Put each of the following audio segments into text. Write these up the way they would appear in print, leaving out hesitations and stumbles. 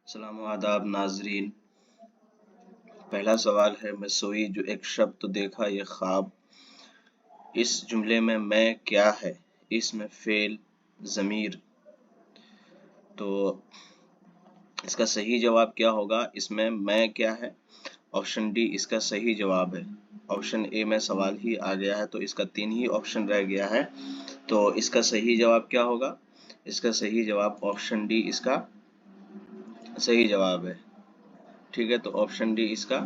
सलाम आदाब नाजरीन। पहला सवाल है, मैं सोई जो एक शब्द तो देखा ये ख्वाब। इस जुमले में मैं क्या है? इसमें फेल ज़मीर। तो इसका सही जवाब क्या होगा? इसमें मैं क्या है? ऑप्शन डी इसका सही जवाब है। ऑप्शन ए में सवाल ही आ गया है तो इसका 3 ही ऑप्शन रह गया है। तो इसका सही जवाब क्या होगा? इसका सही जवाब ऑप्शन डी इसका सही जवाब है। ठीक है, तो ऑप्शन डी इसका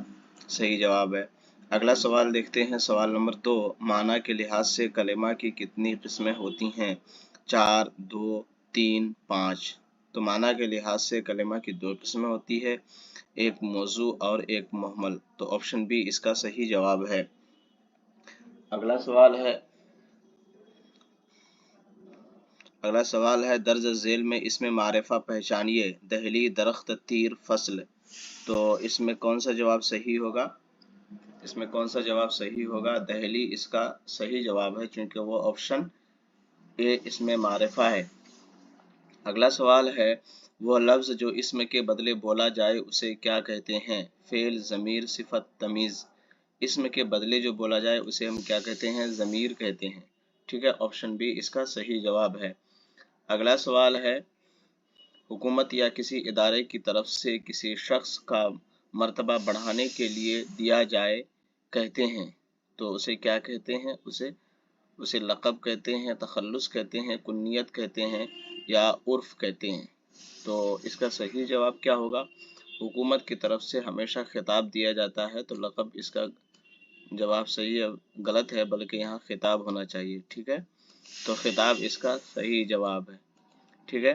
सही जवाब है। अगला सवाल देखते हैं, सवाल नंबर 2। माना के लिहाज से कलेमा की कितनी किस्में होती हैं? 4, 2, 3, 5। तो माना के लिहाज से कलेमा की 2 किस्में होती है, एक मौजू और एक मुहम्मल। तो ऑप्शन बी इसका सही जवाब है। अगला सवाल है दर्ज झेल में इसमें मारिफा पहचानिए, दहली, दरख्त, तीर, फसल। तो इसमें कौन सा जवाब सही होगा? इसमें कौन सा जवाब सही होगा? दहली इसका सही जवाब है, क्योंकि वो ऑप्शन ए इसमें मारिफा है। अगला सवाल है, वो लफ्ज जो इसम के बदले बोला जाए उसे क्या कहते हैं? फेल, ज़मीर, सिफत, तमीज़। इसम के बदले जो बोला जाए उसे हम क्या कहते हैं? ज़मीर कहते हैं। ठीक है, ऑप्शन बी इसका सही जवाब है। अगला सवाल है, हुकूमत या किसी इदारे की तरफ से किसी शख्स का मर्तबा बढ़ाने के लिए दिया जाए कहते हैं, तो उसे क्या कहते हैं? उसे लक़ब कहते हैं, तखल्लुस कहते हैं, कुन्नियत कहते हैं या उर्फ कहते हैं। तो इसका सही जवाब क्या होगा? हुकूमत की तरफ से हमेशा खिताब दिया जाता है, तो लक़ब इसका जवाब सही है, गलत है, बल्कि यहाँ खिताब होना चाहिए। ठीक है, तो खिताब इसका सही जवाब है। ठीक है,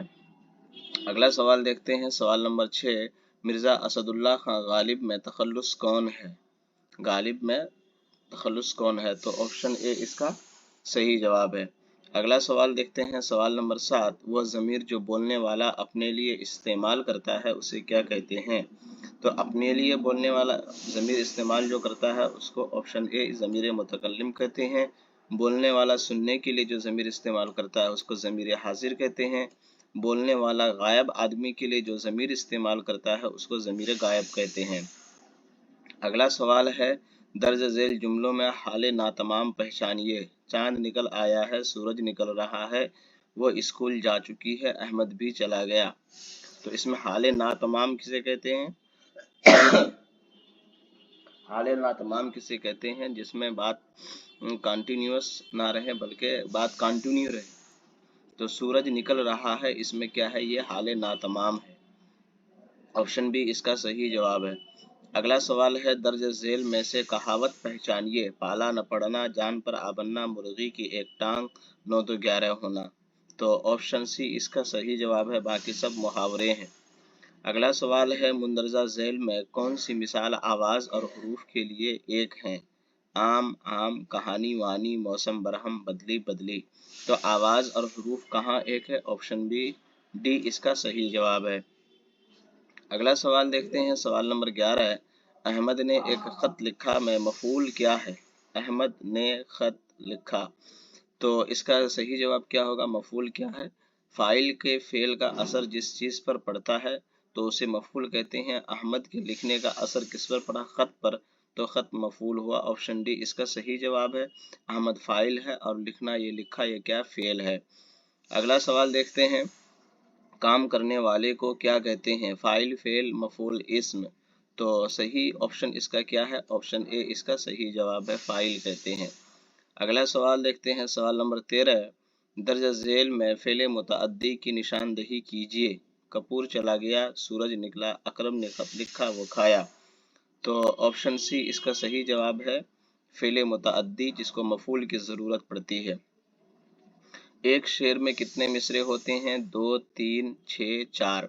अगला सवाल देखते हैं, सवाल नंबर 6। मिर्ज़ा असदुल्ला खां गालिब में तखल्लुस कौन है? गालिब में तखल्लुस कौन है? तो ऑप्शन ए इसका सही जवाब है। अगला सवाल देखते हैं, सवाल नंबर 7। वह ज़मीर जो बोलने वाला अपने लिए इस्तेमाल करता है उसे क्या कहते हैं? तो अपने लिए बोलने वाला ज़मीर इस्तेमाल जो करता है उसको ऑप्शन ए ज़मीर मुतकल्लिम कहते हैं। बोलने वाला सुनने के लिए जो ज़मीर इस्तेमाल करता है उसको ज़मीर हाजिर कहते हैं। बोलने वाला गायब आदमी के लिए जो ज़मीर इस्तेमाल करता है उसको ज़मीर गायब कहते हैं। अगला सवाल है, दर्ज झेल जुमलों में हाल नातमाम पहचानिए। चांद निकल आया है, सूरज निकल रहा है, वो स्कूल जा चुकी है, अहमद भी चला गया। तो इसमें हाल नातमाम किसे कहते हैं? हाल नातमाम किसे कहते हैं? जिसमें बात कंटिन्यूअस ना रहे बल्कि बात कंटिन्यू रहे। तो सूरज निकल रहा है, इसमें क्या है? ये हाल नातमाम है। ऑप्शन बी इसका सही जवाब है। अगला सवाल है, दर्ज झेल में से कहावत पहचानिए। पाला न पड़ना, जान पर आ बनना, मुर्गी की एक टांग, 9 तो 11 होना। तो ऑप्शन सी इसका सही जवाब है, बाकी सब मुहावरे हैं। अगला सवाल है, मुंदरजा झेल में कौन सी मिसाल आवाज और हरूफ के लिए एक हैं? आम, आम, कहानी, वानी, मौसम, बरहम, बदली, बदली। तो आवाज और हरूफ कहाँ एक है? ऑप्शन बी डी इसका सही जवाब है। अगला सवाल देखते हैं, सवाल नंबर 11 है, अहमद ने एक खत लिखा में मफूल क्या है? अहमद ने खत लिखा। तो इसका सही जवाब क्या होगा? मफूल क्या है? फाइल के फेल का असर जिस चीज पर पड़ता है तो उसे मफूल कहते हैं। अहमद के लिखने का असर किस पर पड़ा? खत पर, तो खत मफूल हुआ। ऑप्शन डी इसका सही जवाब है। अहमद फाइल है और लिखना, ये लिखा, ये क्या? फेल है। अगला सवाल देखते हैं, काम करने वाले को क्या कहते हैं? फाइल, फेल, मफूल, इस्म। तो सही ऑप्शन इसका क्या है? ऑप्शन ए इसका सही जवाब है, फाइल कहते हैं। अगला सवाल देखते हैं, सवाल नंबर 13। दर्ज झेल में फेल मुतअद्दी की निशानदही कीजिए। कपूर चला गया, सूरज निकला, अकरम ने खत लिखा, वो खाया। तो ऑप्शन सी इसका सही जवाब है, फेल मुतअद्दी जिसको मफूल की ज़रूरत पड़ती है। एक शेर में कितने मिसरे होते हैं? 2, 3, 6, 4।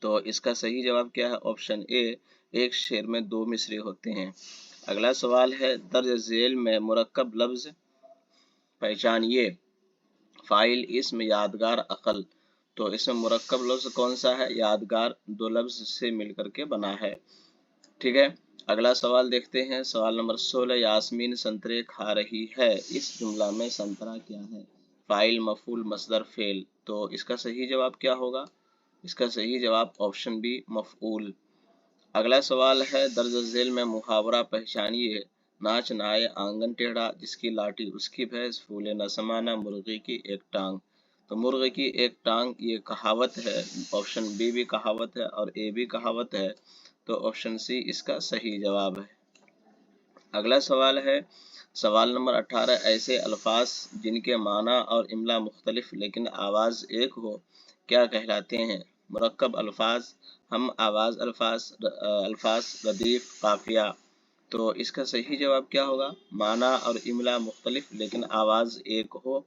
तो इसका सही जवाब क्या है? ऑप्शन ए एक शेर में 2 मिसरे होते हैं। अगला सवाल है, दर्ज झेल में मुरक्कब लफ्ज पहचानिए। फाइल, इस्म, यादगार, अकल। तो इसमें मुरक्कब लफ्ज कौन सा है? यादगार 2 लफ्ज से मिलकर के बना है। ठीक है, अगला सवाल देखते हैं, सवाल नंबर 16। यास्मीन संतरे खा रही है, इस जुमला में संतरा क्या है? फाइल, मफूल, मसदर, फेल। तो इसका सही जवाब क्या होगा? इसका सही जवाब ऑप्शन बी मफऊल। अगला सवाल है दर्ज झेल में मुहावरा पहचानिए। नाच नाए आंगन टेढ़ा, जिसकी लाठी उसकी भैंस, फूले न समाना, मुर्गे की एक टांग। तो मुर्गे की एक टांग ये कहावत है, ऑप्शन बी भी कहावत है और ए भी कहावत है, तो ऑप्शन सी इसका सही जवाब है। अगला सवाल है सवाल नंबर 18, ऐसे अल्फाज जिनके माना और इमला मुख्तलिफ लेकिन आवाज एक हो क्या कहलाते हैं? मुरक्कब अल्फाज, हम आवाज अल्फाज, अल्फाज रदीफ, काफिया। तो इसका सही जवाब क्या होगा? माना और इमला मुख्तलिफ लेकिन आवाज एक हो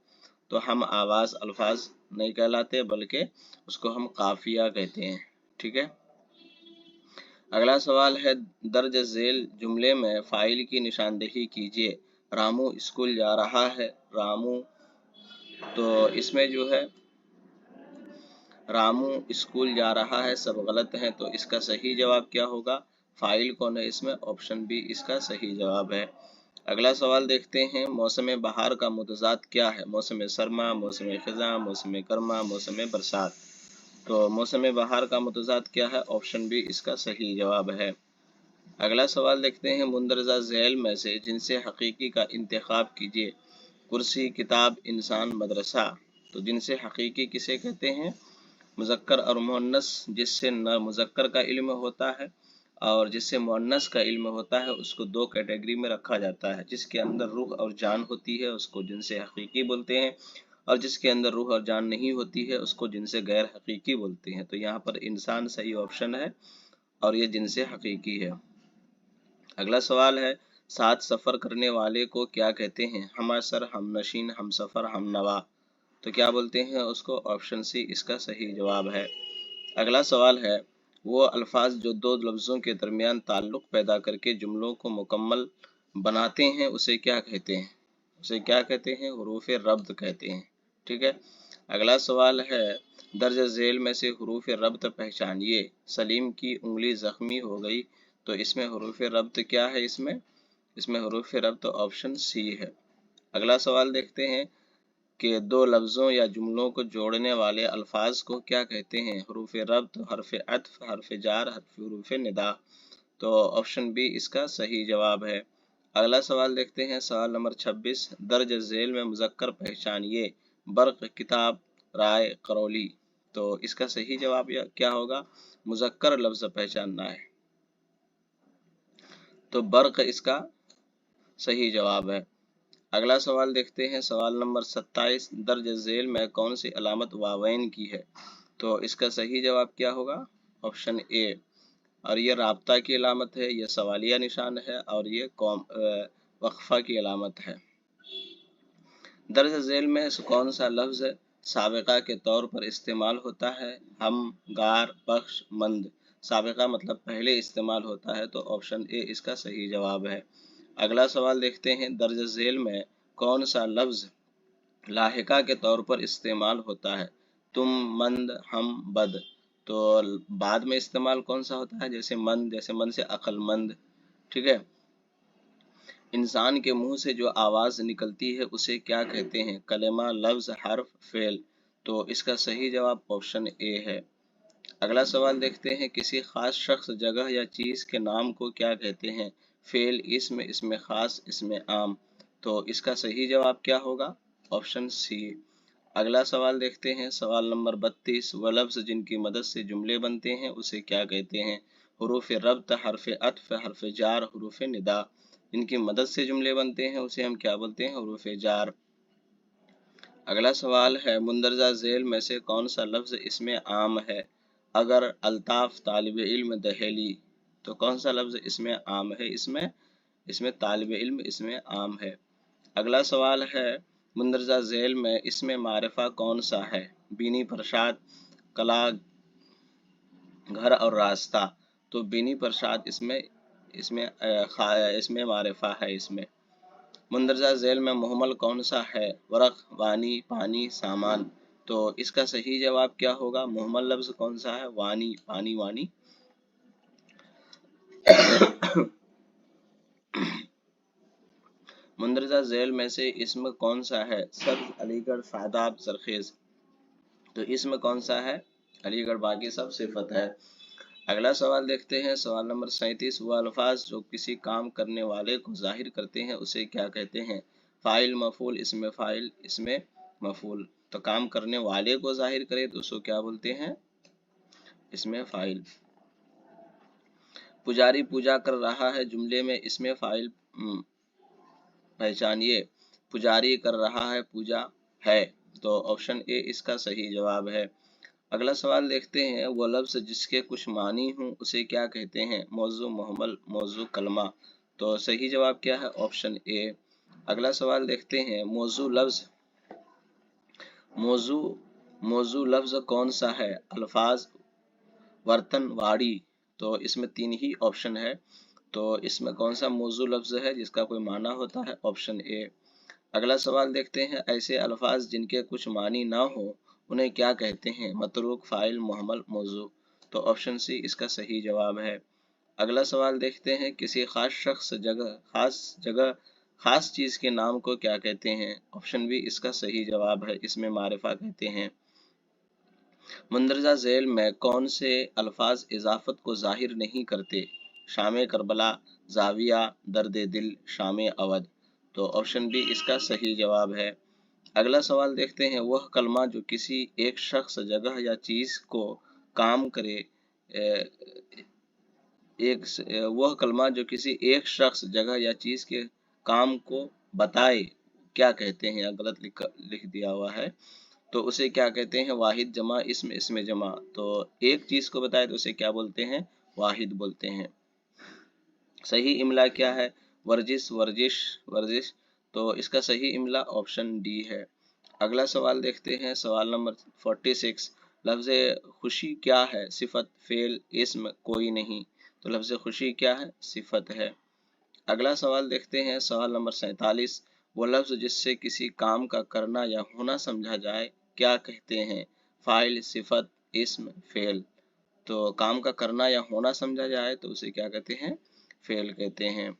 तो हम आवाज अल्फाज नहीं कहलाते बल्कि उसको हम काफिया कहते हैं। ठीक है। अगला सवाल है दर्ज झेल जुमले में फाइल की निशानदेही कीजिए। रामू स्कूल जा रहा है, रामू, तो इसमें जो है रामू स्कूल जा रहा है सब गलत है, तो इसका सही जवाब क्या होगा? फाइल कौन है इसमें? ऑप्शन बी इसका सही जवाब है। अगला सवाल देखते हैं मौसम बहार का मुतजाद क्या है? मौसम सरमा, मौसम खिजा, मौसम गर्मा, मौसम बरसात। तो मौसम बहार का मुतजाद क्या है? ऑप्शन बी इसका सही जवाब है। अगला सवाल देखते हैं मुंदरजा झेल में से जिनसे हकीकी का इंतखाब कीजिए। कुर्सी, किताब, इंसान, मदरसा। तो जिनसे हकीकी किसे कहते हैं? मुज़क्कर और मुअन्नस। जिससे न मुज़क्कर का इल्म होता है और जिससे मुअन्नस का इल्म होता है उसको दो कैटेगरी में रखा जाता है। जिसके अंदर रूह और जान होती है उसको जिनसे हकीकी बोलते हैं और जिसके अंदर रूह और जान नहीं होती है उसको जिनसे गैर हकीकी बोलते हैं। तो यहाँ पर इंसान सही ऑप्शन है और ये जिनसे हकीकी है। अगला सवाल है साथ सफर करने वाले को क्या कहते हैं? हमअसर, हमनशीन, हमसफर, हमनवा। तो क्या बोलते हैं उसको? ऑप्शन सी इसका सही जवाब है। अगला सवाल है वो अल्फाज जो दो लफ्जों के दरमियान ताल्लुक पैदा करके जुमलों को मुकम्मल बनाते हैं उसे क्या कहते हैं? उसे क्या कहते हैं? हुरूफ रब्त कहते हैं। ठीक है। अगला सवाल है दर्ज झेल में से हुरूफ रब्त पहचानिए। सलीम की उंगली जख्मी हो गई, तो इसमें हुरूफ रब्त क्या है? इसमें हुरूफ रब्त ऑप्शन सी है। अगला सवाल देखते हैं कि दो लफ्ज़ों या जुमलों को जोड़ने वाले अल्फाज को क्या कहते हैं? हुरूफ रब्त, हर्फ अत्फ, हर्फ जार, हुरूफ निदा। तो ऑप्शन बी इसका सही जवाब है। अगला सवाल देखते हैं सवाल नंबर 26, दर्ज झेल में मुज़क्कर पहचानिए। बर्क़, किताब, राय, करौली। तो इसका सही जवाब क्या होगा? मुज़क्कर लफ्ज़ पहचानना है, तो बर्क़ इसका सही जवाब है। अगला सवाल देखते हैं सवाल नंबर 27, दर्ज झेल में कौन सी अलामत वावैन की है? तो इसका सही जवाब क्या होगा? Option A. और ये राब्ता की अलामत है, ये सवालिया निशान है और ये वक्फा की अलामत है। दर्ज झेल में कौन सा लफ्ज़ साबिक़ा के तौर पर इस्तेमाल होता है? हम, गार, बख्श, मंद। साबिक़ा मतलब पहले इस्तेमाल होता है, तो ऑप्शन ए इसका सही जवाब है। अगला सवाल देखते हैं दर्ज झेल में कौन सा लफ्ज़ लाहिका के तौर पर इस्तेमाल होता है? तुम, मंद, हम, बद। तो बाद में इस्तेमाल कौन सा होता है? जैसे मन से अक्लमंद। ठीक है। इंसान के मुंह से जो आवाज़ निकलती है उसे क्या कहते हैं? कलमा, लफ्ज़, हर्फ, फेल। तो इसका सही जवाब ऑप्शन ए है। अगला सवाल देखते हैं किसी खास शख्स, जगह या चीज़ के नाम को क्या कहते हैं? फेल, इसम, इसमें खास, इसमें आम। तो इसका सही जवाब क्या होगा? Option C. अगला सवाल देखते हैं सवाल नंबर 32, वह लफ्ज़ जिनकी मदद से जुमले बनते हैं उसे क्या कहते हैं? हुरूफ रब्त, हर्फ अत्फ, हर्फ जार, हुरूफ निदा। इनकी मदद से जुमले बनते हैं उसे हम क्या बोलते हैं? हुरूफ जार। अगला सवाल है मुंदरजा झेल में से कौन सा लफ्ज़ इसमें आम है? अगर, अल्ताफ, तालिब इल्म, दहेली। तो कौन सा लफ्ज़ इसमें आम है? इसमें तालिब इल्म इसमें आम है। अगला सवाल है मुंदरजा झेल में इसमें मारिफा कौन सा है? बीनी, प्रसाद, कला, घर और रास्ता। तो बीनी प्रसाद इसमें मारिफा है। इसमें मुंदरजा झेल में मुहम्मल कौन सा है? वरक, वानी, पानी, सामान। तो इसका सही जवाब क्या होगा? मुहम्मल लफ्ज़ कौन सा है? वानी, पानी, वानी। मुंदरजा झेल में से इसम कौन सा है? सब्ज, अलीगढ़, शादाब, सरखेज। तो इसम कौन सा है? علی گڑھ باقی سب صفت ہے۔ اگلا سوال دیکھتے ہیں، سوال نمبر 37، وہ الفاظ جو کسی کام کرنے والے کو ظاہر کرتے ہیں اسے کیا کہتے ہیں؟ فاعل، مفعول، اسم فاعل، اسم مفعول۔ تو کام کرنے والے کو ظاہر کرے تو اس کو کیا بولتے ہیں؟ اسم فاعل۔ پجاری پوجا کر رہا ہے، جملے میں اسم فاعل پہچانیے۔ پجاری کر رہا ہے، پوجا ہے، تو آپشن اے اس کا صحیح جواب ہے۔ اگلا سوال دیکھتے ہیں، وہ لفظ جس کے کچھ معنی ہوں اسے کیا کہتے ہیں؟ موضوع، محمل، موضوع، کلمہ۔ تو صحیح جواب کیا ہے؟ آپشن اے۔ اگلا سوال دیکھتے ہیں، موضوع لفظ کون سا ہے؟ الفاظ، برتن، واڑی۔ تو اس میں 3 ہی آپشن ہے، تو اس میں کون سا موضوع لفظ ہے جس کا کوئی معنی ہوتا ہے؟ آپشن اے۔ اگلا سوال دیکھتے ہیں، ایسے الفاظ جن کے کچھ معنی نہ ہو انہیں کیا کہتے ہیں؟ متروک، فاعل، محمل، موضوع۔ تو آپشن سی اس کا صحیح جواب ہے۔ اگلا سوال دیکھتے ہیں، کسی خاص شخص، جگہ، خاص چیز کے نام کو کیا کہتے ہیں؟ آپشن بی اس کا صحیح جواب ہے، اس میں معرفہ کہتے ہیں۔ مندرجہ ذیل میں کون سے الفاظ اضافت کو ظاہر نہیں کرتے؟ شام کربلا، زاویہ، درد دل، شام اودھ۔ تو آپشن بی اس کا صحیح جواب ہے۔ اگلا سوال دیکھتے ہیں، وہ کلمہ جو کسی ایک شخص، جگہ یا چیز کو کام کرے، وہ کلمہ جو کسی ایک شخص، جگہ یا چیز کے کام کو بتائے کیا کہتے ہیں؟ غلط لکھ دیا ہوا ہے، تو اسے کیا کہتے ہیں؟ واحد، جمع، اسم جمع۔ تو ایک چیز کو بتائے تو اسے کیا بولتے ہیں؟ واحد بولتے ہیں۔ صحیح املا کیا ہے؟ ورزش، ورزش۔ تو اس کا صحیح املا آپشن ڈی ہے۔ اگلا سوال دیکھتے ہیں، سوال نمبر 46، لفظ خوشی کیا ہے؟ صفت، فعل، اسم، کوئی نہیں۔ تو لفظ خوشی کیا ہے؟ صفت ہے۔ اگلا سوال دیکھتے ہیں، سوال نمبر 47، وہ لفظ جس سے کسی کام کا کرنا یا ہونا سمجھا جائے کیا کہتے ہیں؟ فاعل، صفت، اسم، فعل۔ تو کام کا کرنا یا ہونا سمجھا جائے تو اسے کیا کہتے ہیں؟ فعل کہتے ہیں۔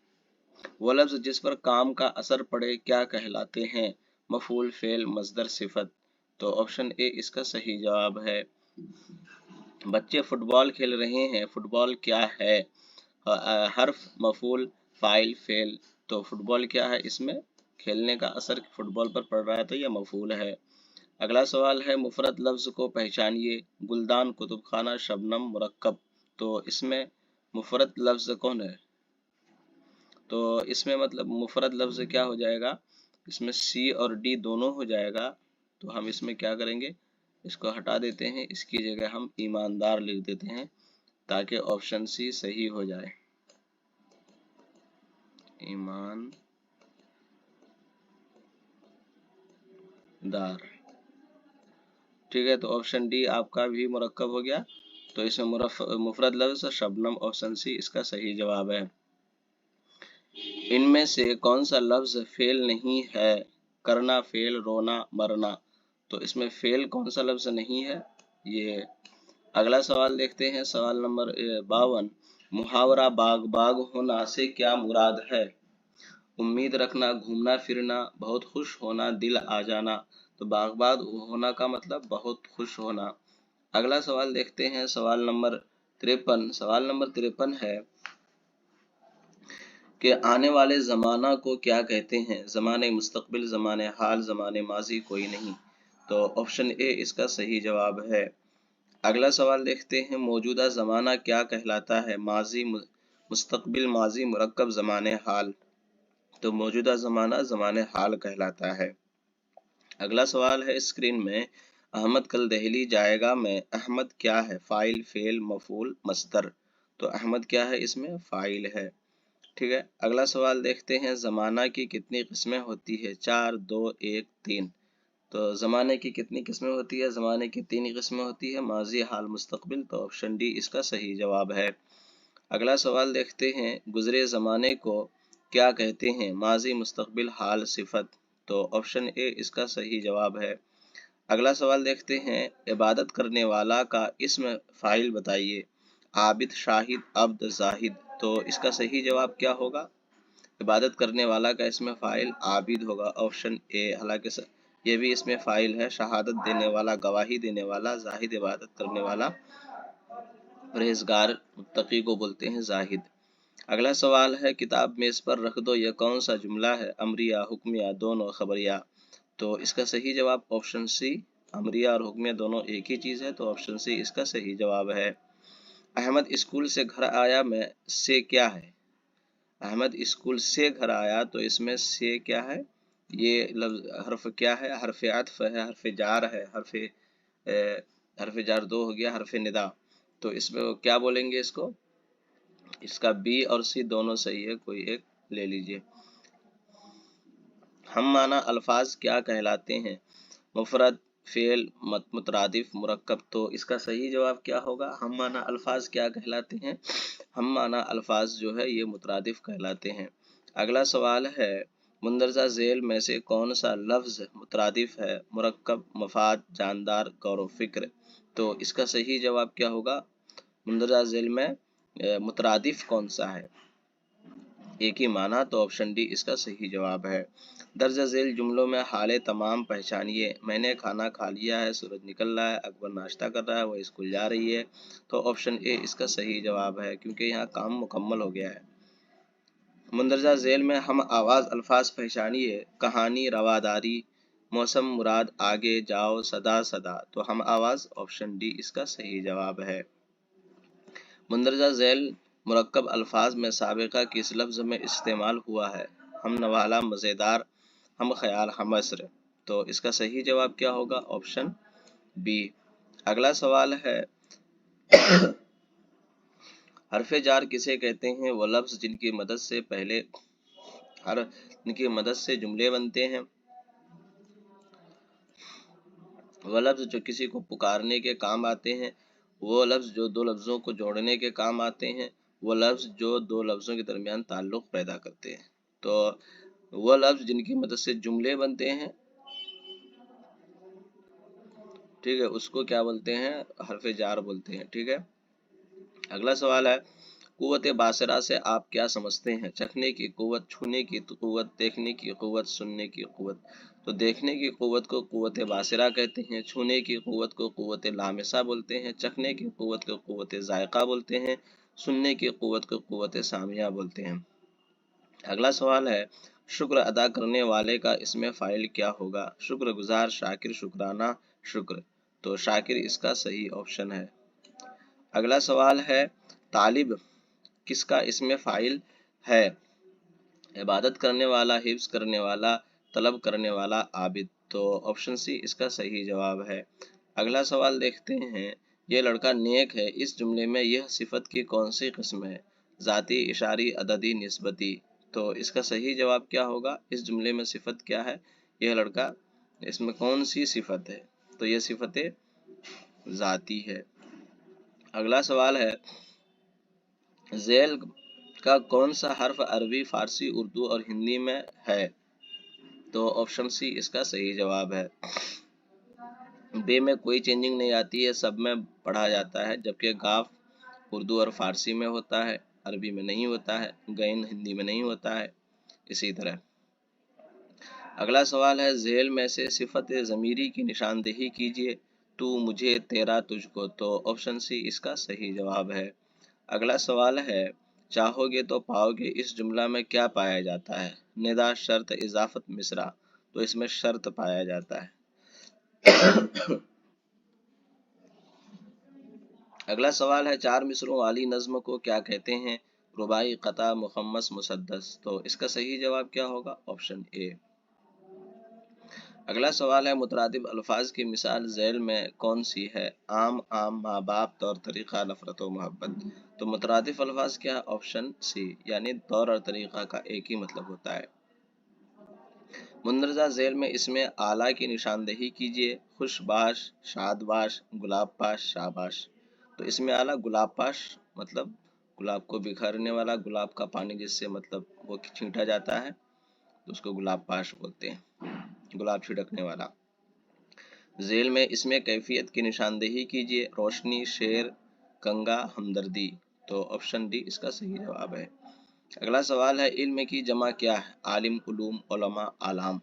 وہ لفظ جس پر کام کا اثر پڑے کیا کہلاتے ہیں؟ مفعول، فعل، مصدر، صفت۔ تو آپشن اے اس کا صحیح جواب ہے۔ بچے فٹ بال کھیل رہے ہیں، فٹ بال کیا ہے؟ حرف، مفعول، فاعل، فعل۔ تو فٹ بال کیا ہے؟ اس میں کھیلنے کا اثر فٹ بال پر پڑ رہا ہے تو یہ مفعول ہے۔ اگلا سوال ہے، مفرد لفظ کو پہچانیے۔ گلدان، کتب خانہ، شبنم، مرکب۔ تو اس میں مفرد لفظ کون ہے؟ تو اس میں مطلب مفرد لفظ کیا ہو جائے گا؟ اس میں سی اور ڈی دونوں ہو جائے گا، تو ہم اس میں کیا کریں گے؟ اس کو ہٹا دیتے ہیں، اس کی جگہ ہم ایماندار لکھ دیتے ہیں تاکہ آپشن سی صحیح ہو جائے۔ ایماندار، ٹھیک ہے، تو آپشن ڈی آپ کا بھی مرکب ہو گیا، تو اس میں مفرد لفظ شبنم، آپشن سی اس کا صحیح جواب ہے۔ ان میں سے کون سا لفظ فعل نہیں ہے؟ کرنا، فعل، رونا، مرنا۔ تو اس میں فعل کون سا لفظ نہیں ہے؟ یہ۔ اگلا سوال دیکھتے ہیں، سوال نمبر 52، محاورہ باغ باغ ہونا سے کیا مراد ہے؟ امید رکھنا، گھومنا پھرنا، بہت خوش ہونا، دل آ جانا۔ تو باغ باغ ہونا کا مطلب بہت خوش ہونا۔ اگلا سوال دیکھتے ہیں، سوال نمبر 53 ہے کہ آنے والے زمانہ کو کیا کہتے ہیں؟ زمانہ مستقبل، زمانہ حال، زمانہ ماضی، کوئی نہیں۔ تو آپشن اے اس کا صحیح جواب ہے۔ اگلا سوال دیکھتے ہیں، موجودہ زمانہ کیا کہلاتا ہے؟ ماضی، مستقبل، ماضی مرکب، زمانہ حال۔ تو موجودہ زمانہ زمانہ حال کہلاتا ہے۔ اگلا سوال ہے اسکرین میں، احمد کل دہلی جائے گا میں، احمد کیا ہے؟ فاعل، فعل، مفعول، مصدر۔ تو احمد کیا ہے؟ اس میں فاعل ہے، ٹھیک ہے۔ اگلا سوال دیکھتے ہیں، زمانہ کی کتنی قسمیں ہوتی ہے؟ 4، 2، 1، 3۔ تو زمانے کی کتنی قسمیں ہوتی ہے؟ زمانے کی 3 قسمیں ہوتی ہے، ماضی، حال، مستقبل۔ تو آپشن ڈی اس کا صحیح جواب ہے۔ اگلا سوال دیکھتے ہیں، گزرے زمانے کو کیا کہتے ہیں؟ ماضی، مستقبل، حال، صفت۔ تو آپشن اے اس کا صحیح جواب ہے۔ اگلا سوال دیکھتے ہیں، عبادت کرنے والا کا اسم فاعل بتائیے۔ عابد، شاہد، عبد، زاہد۔ تو اس کا صحیح جواب کیا ہوگا؟ عبادت کرنے والا کا اسم فاعل عابد ہوگا، آپشن اے۔ حالانکہ یہ بھی اس میں فاعل ہے، شہادت دینے والا، گواہی دینے والا، زاہد عبادت کرنے والا، پرہیزگار متقی کو بولتے ہیں زاہد۔ اگلا سوال ہے کتاب میز پر رکھ دو، یہ کون سا جملہ ہے؟ امریہ، حکمیہ، دونوں، خبریہ؟ تو اس کا صحیح جواب آپشن سی، امریہ اور حکمیہ دونوں ایک ہی چیز ہے، تو آپشن سی اس کا صحیح جواب ہے۔ احمد اسکول سے گھر آیا میں سے کیا ہے؟ احمد اسکول سے گھر آیا، تو اس میں سے کیا ہے؟ یہ لفظ حرف کیا ہے؟ حرف عطف ہے، حرف جار ہے، حرف جار دو ہو گیا، حرف ندا، تو اس میں وہ کیا بولیں گے اس کو؟ اس کا بی اور سی دونوں صحیح ہے، کوئی ایک لے لیجئے۔ ہم معنی الفاظ کیا کہلاتے ہیں؟ مفرد، فعل، مترادف، مرکب؟ تو اس کا صحیح جواب کیا ہوگا؟ ہم معنی الفاظ کیا کہلاتے ہیں؟ ہم معنی الفاظ جو ہے یہ مترادف کہلاتے ہیں۔ اگلا سوال ہے مندرجہ ذیل میں سے کون سا لفظ مترادف ہے؟ مرکب، مفاد، جاندار، غور و فکر؟ تو اس کا صحیح جواب کیا ہوگا؟ مندرجہ ذیل میں مترادف کون سا ہے؟ ایک ہی معنی، تو آپشن ڈی اس کا صحیح جواب ہے۔ درجہ ذیل جملوں میں حال تمام پہچانیے۔ میں نے کھانا کھا لیا ہے، سورج نکل رہا ہے، اکبر ناشتہ کر رہا ہے، وہ اسکول جا رہی ہے، تو آپشن اے اس کا صحیح جواب ہے، کیونکہ یہاں کام مکمل ہو گیا ہے۔ مندرجہ ذیل میں ہم آواز الفاظ پہچانیے۔ کہانی، رواداری، موسم، مراد، آگے جاؤ، صدا صدا؟ تو ہم آواز آپشن ڈی اس کا صحیح جواب ہے۔ مندرجہ ذیل مرکب الفاظ میں سابقہ کس لفظ میں استعمال ہوا ہے؟ ہم نوالہ، مزیدار، ہم خیال، ہم عصر؟ تو اس کا صحیح جواب کیا ہوگا؟ Option B. اگلا سوال ہے حرف جار کسے کہتے ہیں؟ وہ لفظ جن کی مدد سے جملے بنتے ہیں، وہ لفظ جو کسی کو پکارنے کے کام آتے ہیں، وہ لفظ جو دو لفظوں کو جوڑنے کے کام آتے ہیں، وہ لفظ جو دو لفظوں کے درمیان تعلق پیدا کرتے ہیں۔ تو وہ لفظ جن کی مدد سے جملے بنتے ہیں، ٹھیک ہے، اس کو کیا بولتے ہیں؟ حرف جار بولتے ہیں، ٹھیک ہے۔ اگلا سوال ہے قوت باصرہ سے آپ کیا سمجھتے ہیں؟ چکھنے کی قوت، چھونے کی قوت، دیکھنے کی قوت، سننے کی قوت؟ تو دیکھنے کی قوت کو قوت باصرہ کہتے ہیں، چھونے کی قوت کو قوت لامسہ بولتے ہیں، چکھنے کی قوت کو قوت ذائقہ بولتے ہیں، سننے کی قوت کو قوت سامعہ بولتے ہیں۔ اگلا سوال ہے شکر ادا کرنے والے کا اس میں فاعل کیا ہوگا؟ شکر گزار، شاکر، شکرانہ، شکر؟ تو شاکر اس کا صحیح آپشن ہے۔ اگلا سوال ہے طالب کس کا اس میں فاعل ہے؟ عبادت کرنے والا، حفظ کرنے والا، طلب کرنے والا، عابد؟ تو آپشن سی اس کا صحیح جواب ہے۔ اگلا سوال دیکھتے ہیں یہ لڑکا نیک ہے، اس جملے میں یہ صفت کی کون سی قسم ہے؟ ذاتی، اشاری، عددی، نسبتی؟ تو اس کا صحیح جواب کیا ہوگا؟ اس جملے میں صفت کیا ہے؟ یہ لڑکا، اس میں کون سی صفت ہے؟ تو یہ صفت ذاتی ہے۔ اگلا سوال ہے ذیل کا کون سا حرف عربی، فارسی، اردو اور ہندی میں ہے؟ تو آپشن سی اس کا صحیح جواب ہے۔ بے میں کوئی چینجنگ نہیں آتی ہے، سب میں پڑھا جاتا ہے، جبکہ گاف اردو اور فارسی میں ہوتا ہے، عربی میں نہیں ہوتا ہے، غین ہندی میں نہیں ہوتا ہے، اسی طرح۔ اگلا سوال ہے ذیل میں سے صفت ضمیری کی نشاندہی کیجیے۔ تو، مجھے، تیرا، تجھ کو؟ تو آپشن سی اس کا صحیح جواب ہے۔ اگلا سوال ہے چاہو گے تو پاؤ گے اس جملہ میں کیا پایا جاتا ہے؟ ندا، شرط، اضافت، مصرع؟ تو اس میں شرط پایا جاتا ہے۔ اگلا سوال ہے چار مصروں والی نظم کو کیا کہتے ہیں؟ رباعی، قطع، مخمس، مسدس؟ تو اس کا صحیح جواب کیا ہوگا؟ آپشن اے۔ اگلا سوال ہے مترادف الفاظ کی مثال ذیل میں کون سی ہے؟ عام، عام، ماں باپ، طور طریقہ، نفرت و محبت؟ تو مترادف الفاظ کیا؟ آپشن سی، یعنی طور اور طریقہ کا ایک ہی مطلب ہوتا ہے۔ مندرجہ ذیل میں اس میں اعلیٰ کی نشاندہی کیجیے۔ خوش باش، شاد باش، گلاب پاش، شاباش؟ تو اس میں اعلیٰ گلاب پاش مطلب گلاب کو بکھیرنے والا، گلاب کا پانی جس سے مطلب وہ چھینٹا جاتا ہے تو اس کو گلاب پاش بولتے ہیں، گلاب چھڑکنے والا۔ ذیل میں اس میں کیفیت کی نشاندہی کیجیے۔ روشنی، شیر، گنگا، ہمدردی؟ تو آپشن ڈی اس کا صحیح جواب ہے۔ اگلا سوال ہے علم کی جمع کیا ہے؟ عالم، علوم، علماء، اعلام؟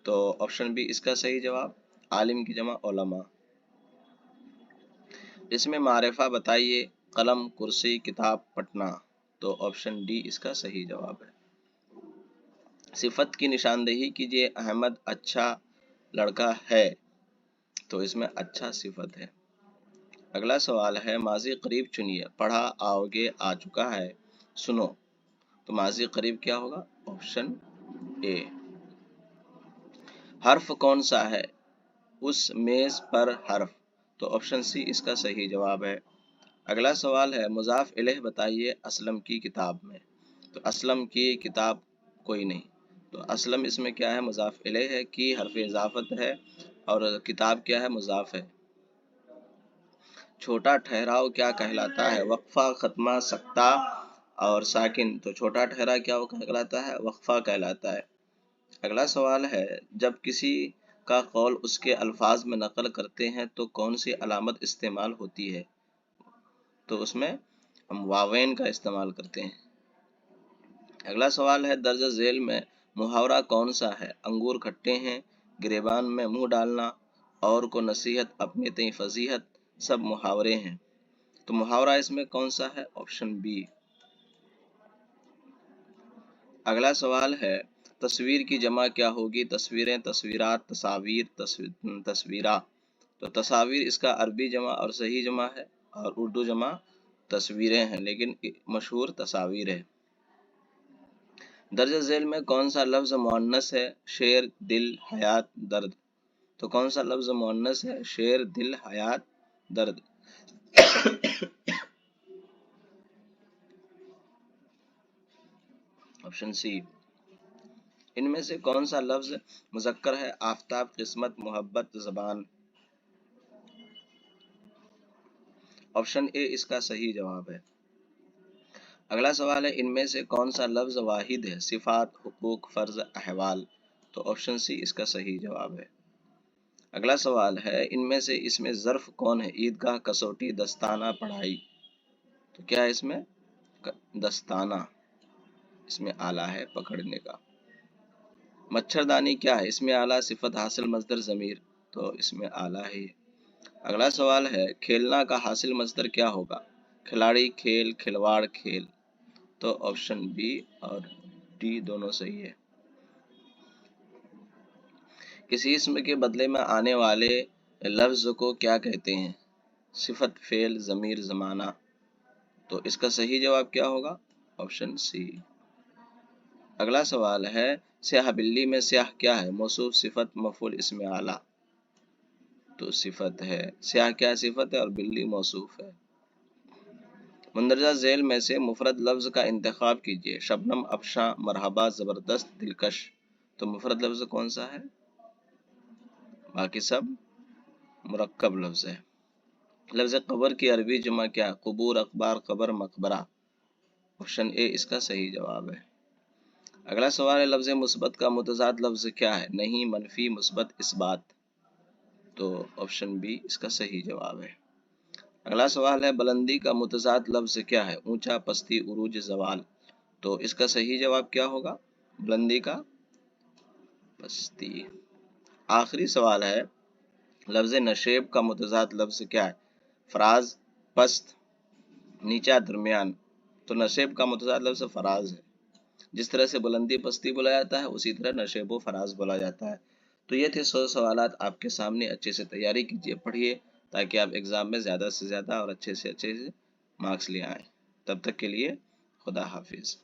तो ऑप्शन बी इसका सही जवाब। आलिम की जमा उलमा। इसमें मारिफा बताइए, कलम, कुर्सी, किताब, पटना। तो ऑप्शन डी इसका सही जवाब है। सिफत की निशानदेही कीजिए, अहमद अच्छा लड़का है। तो इसमें अच्छा सिफत है। अगला सवाल है, माजी करीब चुनिए, पढ़ा, आओगे, आ चुका है, सुनो। तो माजी करीब क्या होगा? Option A. हर्फ कौन सा है? उस मेज पर हर्फ। तो ऑप्शन सी इसका सही जवाब है। अगला सवाल है, मुजाफ इलैह बताइए असलम की किताब में। तो असलम की किताब कोई नहीं, तो असलम इसमें क्या है? मुजाफ इलैह है, की हर्फ इजाफत है, और किताब क्या है? मुजाफ है। छोटा ठहराव क्या कहलाता है? वक्फा, खत्मा, सक्ता और साकिन। तो छोटा ठहराव क्या कहलाता है? वक्फा कहलाता है। अगला सवाल है, जब किसी का कौल उसके अल्फाज में नकल करते हैं तो कौन सी अलामत इस्तेमाल होती है? तो उसमें हम वावेन का इस्तेमाल करते हैं। अगला सवाल है, दर्ज झेल में मुहावरा कौन सा है? अंगूर खट्टे हैं, गिरेबान में मुंह डालना, और को नसीहत, अपने तई फजीहत, सब मुहावरे हैं। तो मुहावरा इसमें कौन सा है? Option B. अगला सवाल है, तस्वीर की जमा क्या होगी? तस्वीरें, तस्वीरात, तस्वीर, तस्वीरा। तो तस्वीर इसका अरबी जमा और सही जमा है, और उर्दू जमा तस्वीरें हैं, लेकिन मशहूर तस्वीर है। दर्ज झेल में कौन सा लफ्ज मुअन्नस है? शेर, दिल, हयात, दर्द। तो कौन सा लफ्ज मुअन्नस है? शेर, दिल, हयात, दर्द। Option C. इनमें से कौन सा लफ्ज मुजक्कर है? आफताब, किस्मत, मोहब्बत, ज़बान। ऑप्शन ए इसका सही जवाब है। अगला सवाल है, इनमें से कौन सा लफ्ज वाहिद है? सिफात, हुकूक, फर्ज, अहवाल। तो ऑप्शन सी इसका सही जवाब है। अगला सवाल है, इनमें से इसमें ज़र्फ कौन है? ईदगाह, कसौटी, दस्ताना, पढ़ाई। तो क्या है इसमें? दस्ताना। इसमें आला है पकड़ने का। मच्छरदानी क्या है? इसमें आला, सिफत, हासिल, मजदर, ज़मीर। तो इसमें आला है। अगला सवाल है, खेलना का हासिल मजदर क्या होगा? खिलाड़ी, खेल, खिलवाड़, खेल। तो ऑप्शन बी और डी दोनों सही है। किसी इसम के बदले में आने वाले लफ्ज को क्या कहते हैं? सिफत, फेल, ज़मीर, ज़माना। तो इसका सही जवाब क्या होगा? Option C. अगला सवाल है, स्याह बिल्ली में स्याह क्या है? मौसूफ, सिफत, मफूल, इसमें आला। तो सिफत है। स्याह क्या सिफत है और बिल्ली मौसूफ है। मंदरजा झेल में से मुफरद लफ्ज का इंतखाब कीजिए। शबनम, अफशां, मरहबा, जबरदस्त, दिलकश। तो मुफरद लफ्ज कौन सा है? बाकी सब मुरक्कब लफ्ज है। लफ्ज कब्र की अरबी जमा क्या? कुबूर, अखबार, कब्र, मकबरा। ऑप्शन ए इसका सही जवाब है। अगला सवाल है, लफ्ज मुस्बत का मुतजाद लफ्ज क्या है? नहीं, मनफी, मुस्बत, इस्बात। तो ऑप्शन बी इसका सही जवाब है। अगला सवाल है, बुलंदी का मुतजाद लफ्ज क्या है? ऊंचा, पस्ती, उरूज, जवाल। तो इसका सही जवाब क्या होगा? बुलंदी का पस्ती। आखिरी सवाल है, लफ्ज नशेब का मुतजाद लफ्ज क्या है? फराज, पस्त, नीचा, दरमियान। तो नशेब का मुतजाद लफ्ज फराज है। जिस तरह से बुलंदी पस्ती बोला जाता है, उसी तरह नशेब व फराज बोला जाता है। तो ये थे 100 सवालात आपके सामने। अच्छे से तैयारी कीजिए, पढ़िए, ताकि आप एग्जाम में ज़्यादा से ज़्यादा और अच्छे से मार्क्स ले आएँ। तब तक के लिए खुदा हाफिज़।